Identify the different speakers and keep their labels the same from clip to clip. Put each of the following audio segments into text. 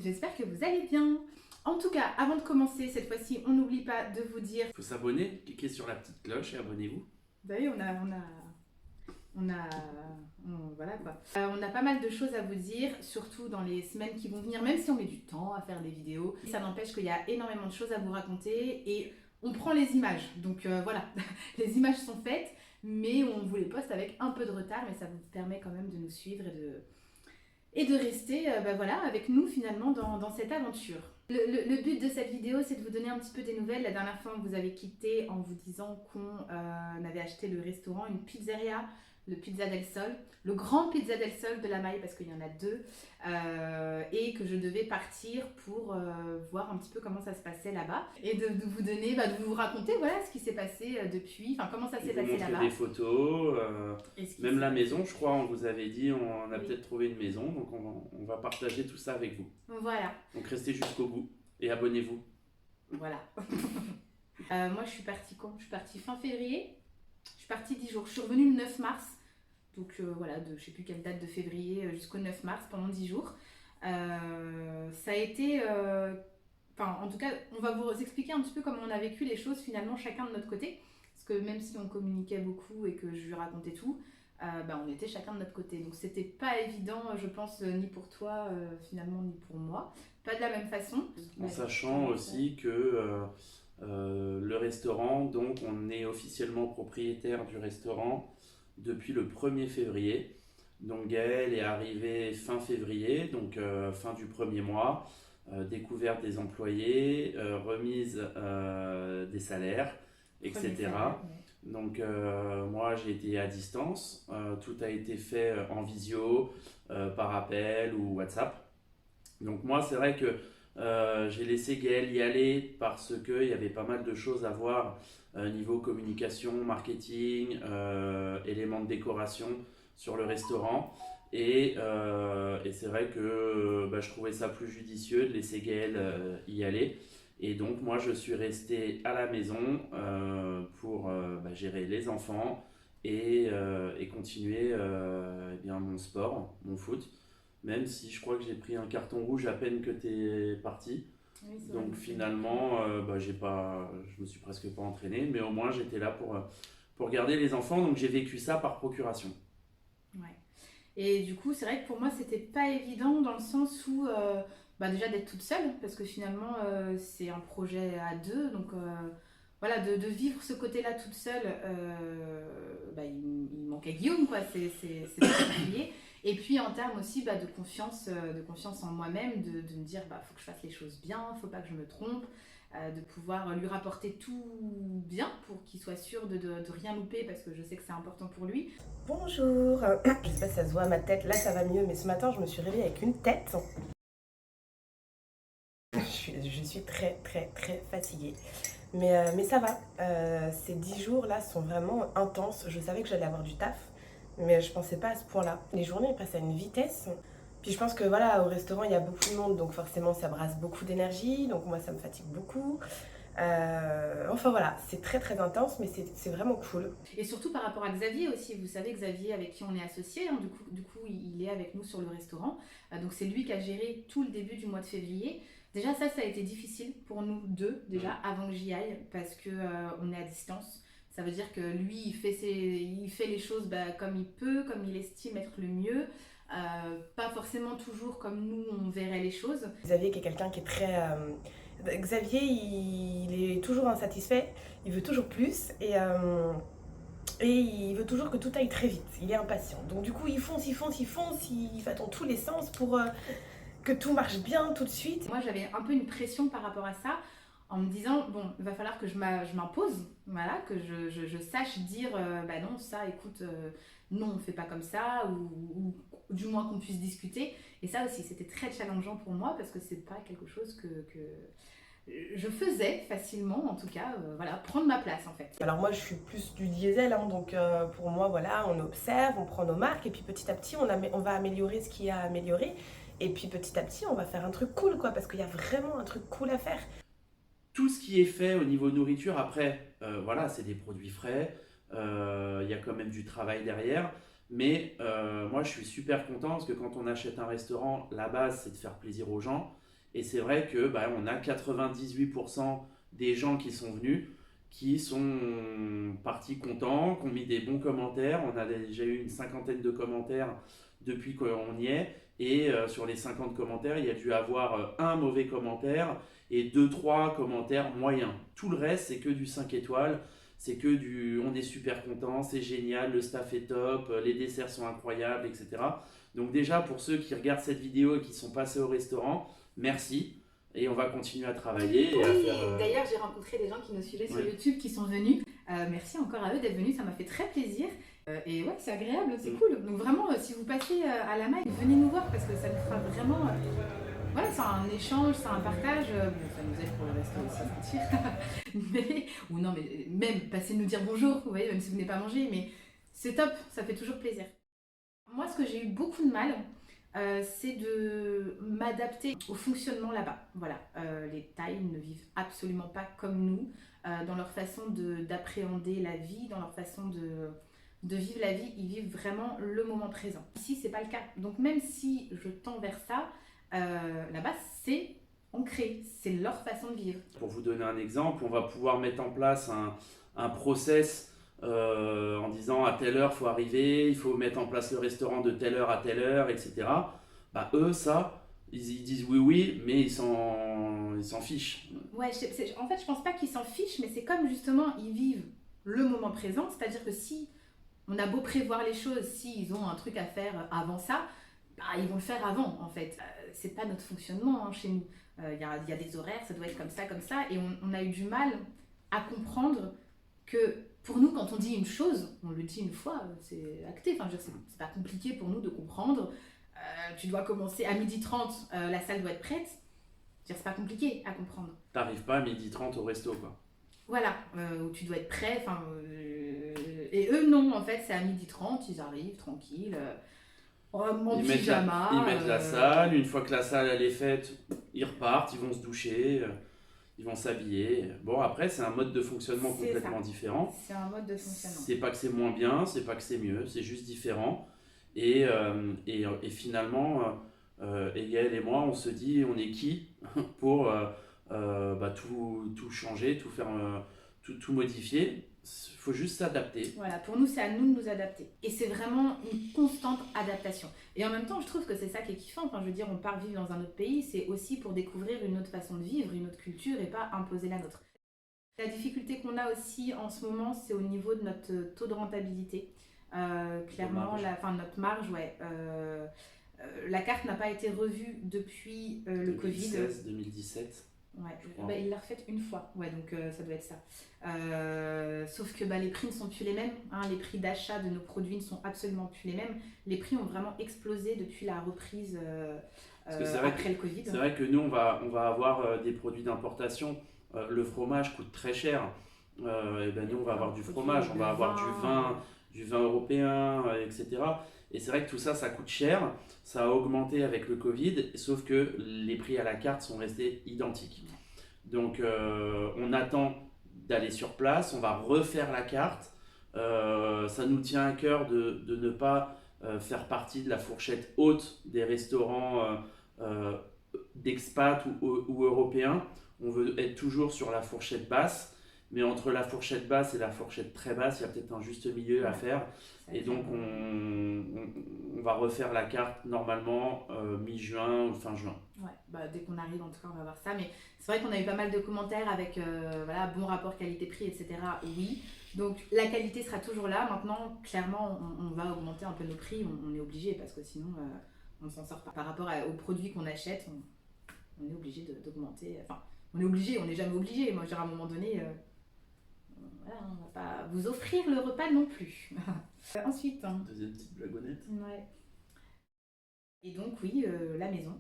Speaker 1: j'espère que vous allez bien. En tout cas, avant de commencer, cette fois-ci, on n'oublie pas de vous dire...
Speaker 2: Il faut s'abonner, cliquez sur la petite cloche et abonnez-vous.
Speaker 1: Vous voyez, voilà quoi. On a pas mal de choses à vous dire, surtout dans les semaines qui vont venir, même si on met du temps à faire des vidéos. Ça n'empêche qu'il y a énormément de choses à vous raconter et on prend les images. Donc voilà, les images sont faites, mais on vous les poste avec un peu de retard, mais ça vous permet quand même de nous suivre et de rester voilà, avec nous finalement dans cette aventure. Le but de cette vidéo, c'est de vous donner un petit peu des nouvelles. La dernière fois, on vous avait quitté en vous disant qu'on avait acheté le restaurant, une pizzeria, le Pizza del Sol, le grand Pizza del Sol de la Maille, parce qu'il y en a deux, et que je devais partir pour voir un petit peu comment ça se passait là-bas, et de vous donner, de vous raconter voilà, ce qui s'est passé depuis, enfin comment ça s'est passé là-bas.
Speaker 2: Des photos, même la maison, je crois, on vous avait dit, on a peut-être trouvé une maison, donc on va partager tout ça avec vous.
Speaker 1: Voilà.
Speaker 2: Donc restez jusqu'au bout et abonnez-vous.
Speaker 1: Voilà. Moi, je suis partie quand? Je suis partie fin février. Je suis partie 10 jours. Je suis revenue le 9 mars. Donc voilà, je ne sais plus quelle date de février jusqu'au 9 mars, pendant 10 jours. Ça a été... en tout cas, on va vous expliquer un petit peu comment on a vécu les choses finalement chacun de notre côté. Parce que même si on communiquait beaucoup et que je lui racontais tout, on était chacun de notre côté. Donc c'était pas évident, je pense, ni pour toi finalement, ni pour moi. Pas de la même façon.
Speaker 2: En sachant aussi que le restaurant, donc on est officiellement propriétaire du restaurant depuis le 1er février. Donc Gaël est arrivé fin février, donc fin du premier mois, découverte des employés, remise des salaires, etc. Donc moi j'ai été à distance, tout a été fait en visio, par appel ou WhatsApp. Donc moi c'est vrai que j'ai laissé Gaël y aller parce qu'il y avait pas mal de choses à voir niveau communication, marketing, éléments de décoration sur le restaurant. Et c'est vrai que je trouvais ça plus judicieux de laisser Gaël y aller. Et donc moi je suis resté à la maison pour gérer les enfants et continuer mon sport, mon foot. Même si je crois que j'ai pris un carton rouge à peine que tu es parti.
Speaker 1: Oui,
Speaker 2: donc finalement, je me suis presque pas entraîné, mais au moins j'étais là pour garder les enfants, donc j'ai vécu ça par procuration.
Speaker 1: Ouais. Et du coup, c'est vrai que pour moi, c'était pas évident dans le sens où, déjà d'être toute seule, parce que finalement, c'est un projet à deux, donc voilà, de vivre ce côté-là toute seule, il manquait Guillaume, quoi, c'est particulier. Et puis en termes aussi de confiance en moi-même, de me dire, faut que je fasse les choses bien, faut pas que je me trompe, de pouvoir lui rapporter tout bien pour qu'il soit sûr de rien louper, parce que je sais que c'est important pour lui.
Speaker 3: Bonjour, je sais pas si ça se voit à ma tête, là ça va mieux, mais ce matin je me suis réveillée avec une tête. Je suis très très très fatiguée, mais ça va. Ces 10 jours là sont vraiment intenses. Je savais que j'allais avoir du taf, mais je pensais pas à ce point-là. Les journées passent à une vitesse. Puis je pense que voilà, au restaurant il y a beaucoup de monde, donc forcément ça brasse beaucoup d'énergie, donc moi ça me fatigue beaucoup. Enfin voilà, c'est très très intense, mais c'est vraiment cool.
Speaker 1: Et surtout par rapport à Xavier aussi, vous savez Xavier avec qui on est associé, hein, du coup il est avec nous sur le restaurant, donc c'est lui qui a géré tout le début du mois de février. Déjà ça a été difficile pour nous deux déjà avant que j'y aille, parce que on est à distance. Ça veut dire que lui il fait les choses comme il peut, comme il estime être le mieux. Pas forcément toujours comme nous on verrait les choses.
Speaker 3: Xavier qui est quelqu'un qui est très... Xavier il est toujours insatisfait, il veut toujours plus et il veut toujours que tout aille très vite, il est impatient. Donc du coup il fonce, il va dans tous les sens pour que tout marche bien tout de suite.
Speaker 1: Moi j'avais un peu une pression par rapport à ça, en me disant, bon, il va falloir que je m'impose, voilà, que je sache dire, non, ça, écoute, non, on fait pas comme ça, ou du moins qu'on puisse discuter. Et ça aussi, c'était très challengeant pour moi, parce que c'est pas quelque chose que je faisais facilement, en tout cas, voilà, prendre ma place, en fait.
Speaker 3: Alors moi, je suis plus du diesel, hein, donc pour moi, voilà, on observe, on prend nos marques, et puis petit à petit, on va améliorer ce qu'il y a à améliorer. Et puis petit à petit, on va faire un truc cool, quoi, parce qu'il y a vraiment un truc cool à faire.
Speaker 2: Tout ce qui est fait au niveau nourriture, après, voilà, c'est des produits frais, il y a quand même du travail derrière. Mais moi, je suis super content parce que quand on achète un restaurant, la base, c'est de faire plaisir aux gens. Et c'est vrai que on a 98% des gens qui sont venus qui sont partis contents, qui ont mis des bons commentaires. On a déjà eu une cinquantaine de commentaires depuis qu'on y est. Et sur les 50 commentaires, il y a dû avoir un mauvais commentaire et deux, trois commentaires moyens. Tout le reste, c'est que du 5 étoiles. C'est que du on est super content, c'est génial, le staff est top, les desserts sont incroyables, etc. Donc déjà, pour ceux qui regardent cette vidéo et qui sont passés au restaurant, merci. Et on va continuer à travailler. Et à
Speaker 1: Oui,
Speaker 2: faire,
Speaker 1: d'ailleurs j'ai rencontré des gens qui nous suivaient sur
Speaker 2: Ouais.
Speaker 1: YouTube qui sont venus. Merci encore à eux d'être venus, ça m'a fait très plaisir. Et ouais, c'est agréable, c'est cool. Donc vraiment, si vous passez à la maille, venez nous voir parce que ça nous fera vraiment... voilà, c'est un échange, c'est un partage. Bon, ça nous aide pour le resto aussi, c'est sûr. Ou non, mais même passer nous dire bonjour, vous voyez, même si vous n'avez pas mangé, mais c'est top, ça fait toujours plaisir. Moi, ce que j'ai eu beaucoup de mal, c'est de m'adapter au fonctionnement là-bas. Voilà, les Thaïs ne vivent absolument pas comme nous, dans leur façon d'appréhender la vie, dans leur façon de vivre la vie. Ils vivent vraiment le moment présent. Ici, c'est pas le cas. Donc même si je tends vers ça, là-bas, c'est ancré, c'est leur façon de vivre.
Speaker 2: Pour vous donner un exemple, on va pouvoir mettre en place un process en disant à telle heure il faut arriver, il faut mettre en place le restaurant de telle heure à telle heure, etc. Eux, ça, ils disent oui, mais ils s'en fichent.
Speaker 1: Ouais, en fait, je pense pas qu'ils s'en fichent, mais c'est comme justement, ils vivent le moment présent, c'est-à-dire que si on a beau prévoir les choses, s'ils ont un truc à faire avant ça, ils vont le faire avant, en fait. C'est pas notre fonctionnement chez nous. Il y a des horaires, ça doit être comme ça, et on a eu du mal à comprendre que pour nous, quand on dit une chose, on le dit une fois, c'est acté. Enfin, je veux dire, c'est pas compliqué pour nous de comprendre. Tu dois commencer à 12h30, la salle doit être prête. C'est pas compliqué à comprendre.
Speaker 2: T'arrives pas à 12h30 au resto, quoi.
Speaker 1: Voilà, où tu dois être prêt. Et eux, non, en fait, c'est à 12h30, ils arrivent tranquilles. En pyjama.
Speaker 2: Ils mettent la salle, une fois que la salle elle est faite, ils repartent, ils vont se doucher, ils vont s'habiller. Bon, après, c'est un mode de fonctionnement
Speaker 1: C'est
Speaker 2: complètement
Speaker 1: ça.
Speaker 2: différent.
Speaker 1: C'est un mode de fonctionnement.
Speaker 2: C'est pas que c'est moins bien, c'est pas que c'est mieux, c'est juste différent. Et finalement, Yael et moi, on se dit, on est qui pour tout changer, tout faire, tout modifier. Il faut juste s'adapter.
Speaker 1: Voilà, pour nous, c'est à nous de nous adapter. Et c'est vraiment une constante adaptation. Et en même temps, je trouve que c'est ça qui est kiffant. Enfin, je veux dire, on part vivre dans un autre pays, c'est aussi pour découvrir une autre façon de vivre, une autre culture et pas imposer la nôtre. La difficulté qu'on a aussi en ce moment, c'est au niveau de notre taux de rentabilité. Clairement, notre marge, ouais. La carte n'a pas été revue depuis le Covid.
Speaker 2: 2016-2017.
Speaker 1: Ouais, il l'a refaite une fois, ouais, donc ça doit être ça. Sauf que les prix ne sont plus les mêmes, hein, les prix d'achat de nos produits ne sont absolument plus les mêmes. Les prix ont vraiment explosé depuis la reprise après le Covid.
Speaker 2: C'est vrai que nous, on va avoir des produits d'importation. Le fromage coûte très cher. Nous, on va avoir du fromage, on va avoir du vin européen, etc. Et c'est vrai que tout ça, ça coûte cher. Ça a augmenté avec le Covid, sauf que les prix à la carte sont restés identiques. Donc, on attend d'aller sur place, on va refaire la carte. Ça nous tient à cœur de ne pas faire partie de la fourchette haute des restaurants d'expat ou européens. On veut être toujours sur la fourchette basse. Mais entre la fourchette basse et la fourchette très basse, il y a peut-être un juste milieu à faire. Et donc, on va refaire la carte normalement mi-juin ou fin juin.
Speaker 1: Ouais, dès qu'on arrive, en tout cas, on va voir ça. Mais c'est vrai qu'on a eu pas mal de commentaires avec bon rapport qualité-prix, etc. Oui. Donc, la qualité sera toujours là. Maintenant, clairement, on va augmenter un peu nos prix. On est obligé parce que sinon, on ne s'en sort pas. Par rapport aux produits qu'on achète, on est obligé d'augmenter. Enfin, on est obligé, on n'est jamais obligé. Moi, je dirais à un moment donné... voilà, on ne va pas vous offrir le repas non plus. Ensuite.
Speaker 2: Deuxième petite blagonnette.
Speaker 1: Ouais. Et donc, oui, la maison.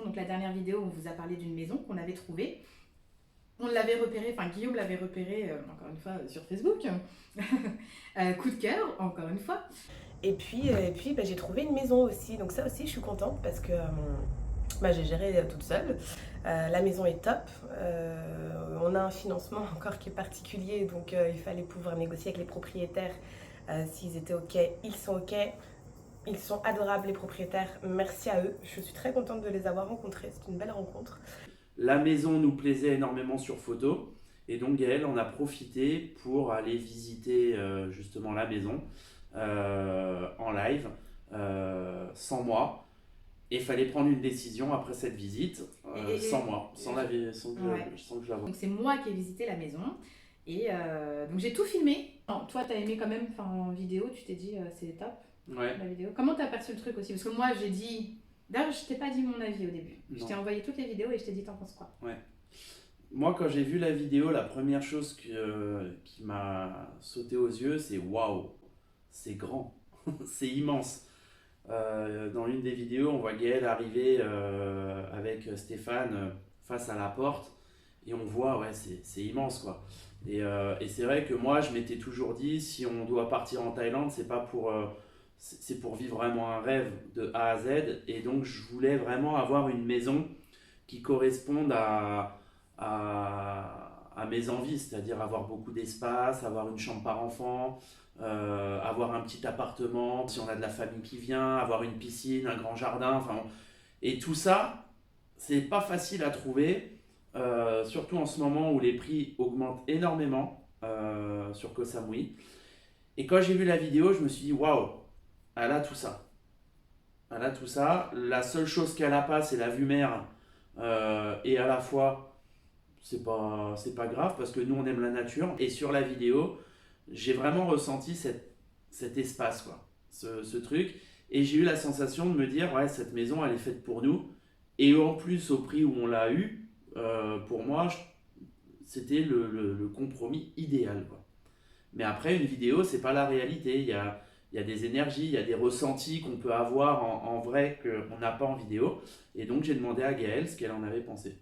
Speaker 1: Donc, la dernière vidéo, on vous a parlé d'une maison qu'on avait trouvée. On l'avait repérée, Guillaume l'avait repérée, encore une fois, sur Facebook. Coup de cœur, encore une fois.
Speaker 3: Et puis j'ai trouvé une maison aussi. Donc, ça aussi, je suis contente parce que j'ai géré toute seule. La maison est top. On a un financement encore qui est particulier, donc il fallait pouvoir négocier avec les propriétaires s'ils étaient OK. Ils sont OK. Ils sont adorables, les propriétaires. Merci à eux. Je suis très contente de les avoir rencontrés. C'est une belle rencontre.
Speaker 2: La maison nous plaisait énormément sur photo. Et donc Gaëlle en a profité pour aller visiter justement la maison en live sans moi. Et il fallait prendre une décision après cette visite sans moi, sans que je la voie.
Speaker 1: Donc c'est moi qui ai visité la maison. Et donc j'ai tout filmé. Non, toi, t'as aimé quand même en vidéo, tu t'es dit c'est top
Speaker 2: Ouais.
Speaker 1: la vidéo. Comment t'as perçu le truc aussi? Parce que moi j'ai dit. D'ailleurs, je t'ai pas dit mon avis au début.
Speaker 2: Non.
Speaker 1: Je t'ai envoyé toutes les vidéos et je t'ai dit t'en penses quoi?
Speaker 2: Ouais. Moi, quand j'ai vu la vidéo, la première chose qui m'a sauté aux yeux, c'est waouh, c'est grand, c'est immense. Dans l'une des vidéos, on voit Gaëlle arriver avec Stéphane face à la porte et on voit, ouais, c'est immense quoi. Et c'est vrai que moi, je m'étais toujours dit, si on doit partir en Thaïlande, c'est pas pour, c'est pour vivre vraiment un rêve de A à Z. Et donc, je voulais vraiment avoir une maison qui corresponde à mes envies, c'est-à-dire avoir beaucoup d'espace, avoir une chambre par enfant, avoir un petit appartement, si on a de la famille qui vient, avoir une piscine, un grand jardin, enfin, et tout ça, c'est pas facile à trouver, surtout en ce moment où les prix augmentent énormément sur Koh Samui. Et quand j'ai vu la vidéo, je me suis dit, waouh, elle a tout ça. Elle a tout ça. La seule chose qu'elle a pas, c'est la vue mer. Et à la fois, c'est pas grave parce que nous, on aime la nature. Et sur la vidéo, j'ai vraiment ressenti cet espace, quoi, ce truc. Et j'ai eu la sensation de me dire, ouais, cette maison, elle est faite pour nous. Et en plus, au prix où on l'a eu, pour moi, c'était le compromis idéal, quoi. Mais après, une vidéo, c'est pas la réalité. Il y a des énergies, il y a des ressentis qu'on peut avoir en vrai qu'on n'a pas en vidéo. Et donc, j'ai demandé à Gaëlle ce qu'elle en avait pensé.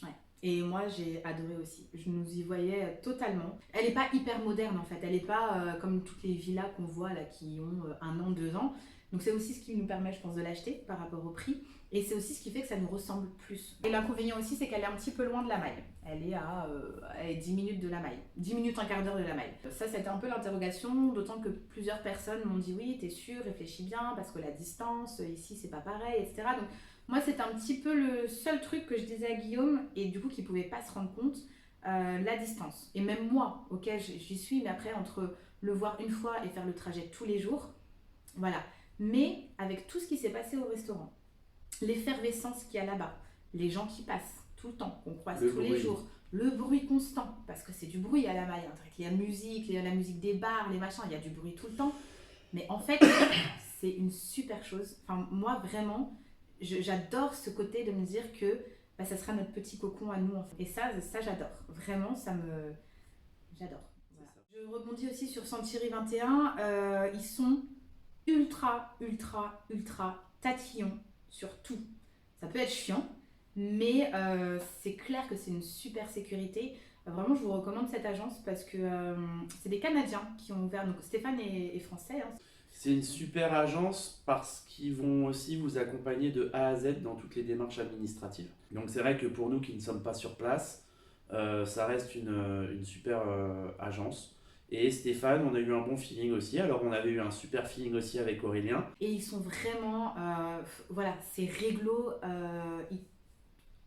Speaker 1: Ouais. Et moi, j'ai adoré aussi. Je nous y voyais totalement. Elle n'est pas hyper moderne en fait. Elle n'est pas comme toutes les villas qu'on voit là qui ont 1 an, 2 ans. Donc, c'est aussi ce qui nous permet, je pense, de l'acheter par rapport au prix. Et c'est aussi ce qui fait que ça nous ressemble plus. Et l'inconvénient aussi, c'est qu'elle est un petit peu loin de la maille. Elle est 10 minutes de la maille. 10 minutes, un quart d'heure de la maille. Ça, c'était un peu l'interrogation, d'autant que plusieurs personnes m'ont dit oui, t'es sûre, réfléchis bien, parce que la distance, ici, c'est pas pareil, etc. Donc, moi, c'était un petit peu le seul truc que je disais à Guillaume, et du coup, qu'il pouvait pas se rendre compte, la distance. Et même moi, ok, j'y suis, mais après, entre le voir une fois et faire le trajet tous les jours, voilà. Mais avec tout ce qui s'est passé au restaurant, l'effervescence qu'il y a là-bas, les gens qui passent tout le temps, qu'on croise tous les jours, le bruit constant, parce que c'est du bruit à la maille, hein. Il y a musique, il y a la musique des bars, les machins, il y a du bruit tout le temps. Mais en fait, c'est une super chose. Enfin, moi, vraiment, j'adore ce côté de me dire que bah, ça sera notre petit cocon à nous. En fait. Et ça j'adore. Vraiment, j'adore. Voilà. Je rebondis aussi sur Sentieri 21. Ils sont ultra tatillons sur tout. Ça peut être chiant, mais c'est clair que c'est une super sécurité. Vraiment, je vous recommande cette agence parce que c'est des Canadiens qui ont ouvert. Donc Stéphane est français. Hein.
Speaker 2: C'est une super agence parce qu'ils vont aussi vous accompagner de A à Z dans toutes les démarches administratives. Donc c'est vrai que pour nous qui ne sommes pas sur place, ça reste une super agence. Et Stéphane, on a eu un bon feeling aussi. Alors, on avait eu un super feeling aussi avec Aurélien.
Speaker 1: Et ils sont vraiment, voilà, c'est réglo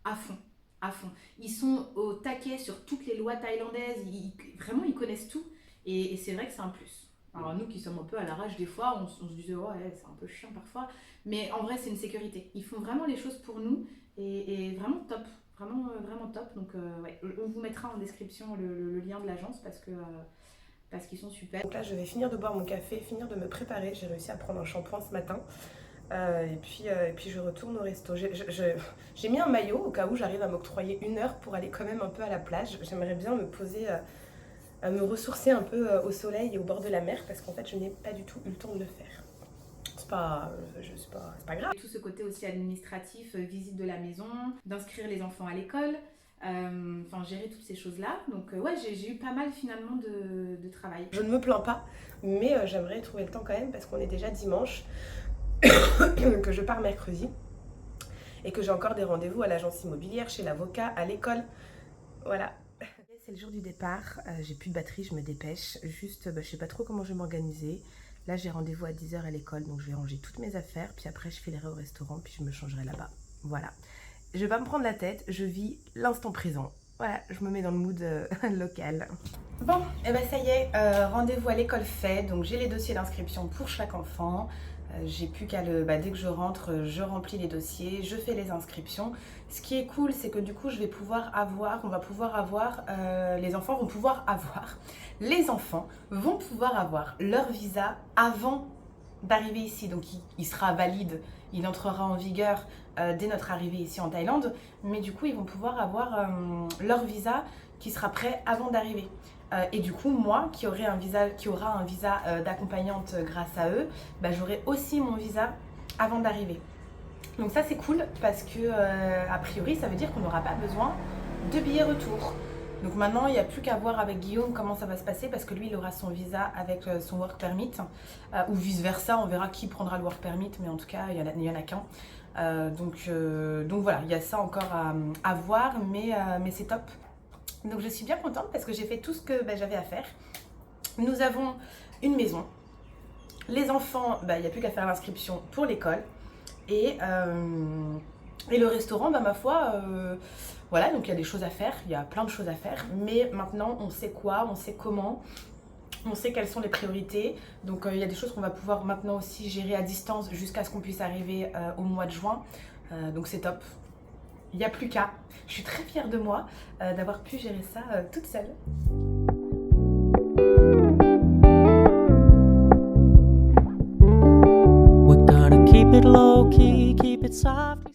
Speaker 1: à fond, à fond. Ils sont au taquet sur toutes les lois thaïlandaises. Vraiment, ils connaissent tout. Et c'est vrai que c'est un plus. Alors, nous qui sommes un peu à l'arrache des fois, on se disait, ouais, c'est un peu chiant parfois. Mais en vrai, c'est une sécurité. Ils font vraiment les choses pour nous. Et vraiment top. Vraiment top. Donc, ouais, on vous mettra en description le lien de l'agence parce qu'ils sont super.
Speaker 3: Donc là, je vais finir de boire mon café, finir de me préparer. J'ai réussi à prendre un shampoing ce matin. Et puis je retourne au resto. J'ai mis un maillot au cas où j'arrive à m'octroyer 1 heure pour aller quand même un peu à la plage. J'aimerais bien me poser, me ressourcer un peu au soleil et au bord de la mer parce qu'en fait, je n'ai pas du tout eu le temps de le faire. C'est pas grave.
Speaker 1: Tout ce côté aussi administratif, visite de la maison, d'inscrire les enfants à l'école. Enfin gérer toutes ces choses-là. Donc ouais, j'ai eu pas mal finalement de travail.
Speaker 3: Je ne me plains pas, mais j'aimerais trouver le temps quand même parce qu'on est déjà dimanche, que je pars mercredi et que j'ai encore des rendez-vous à l'agence immobilière, chez l'avocat, à l'école. Voilà. C'est le jour du départ, j'ai plus de batterie, je me dépêche. Juste, je sais pas trop comment je vais m'organiser. Là, j'ai rendez-vous à 10h à l'école, donc je vais ranger toutes mes affaires. Puis après, je filerai au restaurant, puis je me changerai là-bas. Voilà. Je vais pas me prendre la tête, je vis l'instant présent. Voilà, je me mets dans le mood local. Bon, et ben ça y est, rendez-vous à l'école fait. Donc j'ai les dossiers d'inscription pour chaque enfant. J'ai plus qu'à dès que je rentre, je remplis les dossiers, je fais les inscriptions. Ce qui est cool, c'est que du coup, les enfants vont pouvoir avoir leur visa avant d'arriver ici. Donc il sera valide, il entrera en vigueur dès notre arrivée ici en Thaïlande. Mais du coup, ils vont pouvoir avoir leur visa qui sera prêt avant d'arriver. Et du coup, moi, qui aura un visa d'accompagnante grâce à eux, j'aurai aussi mon visa avant d'arriver. Donc ça, c'est cool parce que, a priori, ça veut dire qu'on n'aura pas besoin de billets retour. Donc maintenant, il n'y a plus qu'à voir avec Guillaume comment ça va se passer parce que lui, il aura son visa avec son work permit ou vice versa. On verra qui prendra le work permit, mais en tout cas, il n'y en a qu'un. Donc voilà, il y a ça encore à voir, mais c'est top. Donc je suis bien contente parce que j'ai fait tout ce que j'avais à faire. Nous avons une maison. Les enfants, il n'y a plus qu'à faire l'inscription pour l'école. Et le restaurant, ma foi, voilà, donc il y a des choses à faire, il y a plein de choses à faire. Mais maintenant, on sait quoi, on sait comment, on sait quelles sont les priorités. Donc il y a des choses qu'on va pouvoir maintenant aussi gérer à distance jusqu'à ce qu'on puisse arriver au mois de juin. Donc c'est top. Il n'y a plus qu'à. Je suis très fière de moi d'avoir pu gérer ça toute seule.
Speaker 4: We're gonna keep it low key, keep it soft.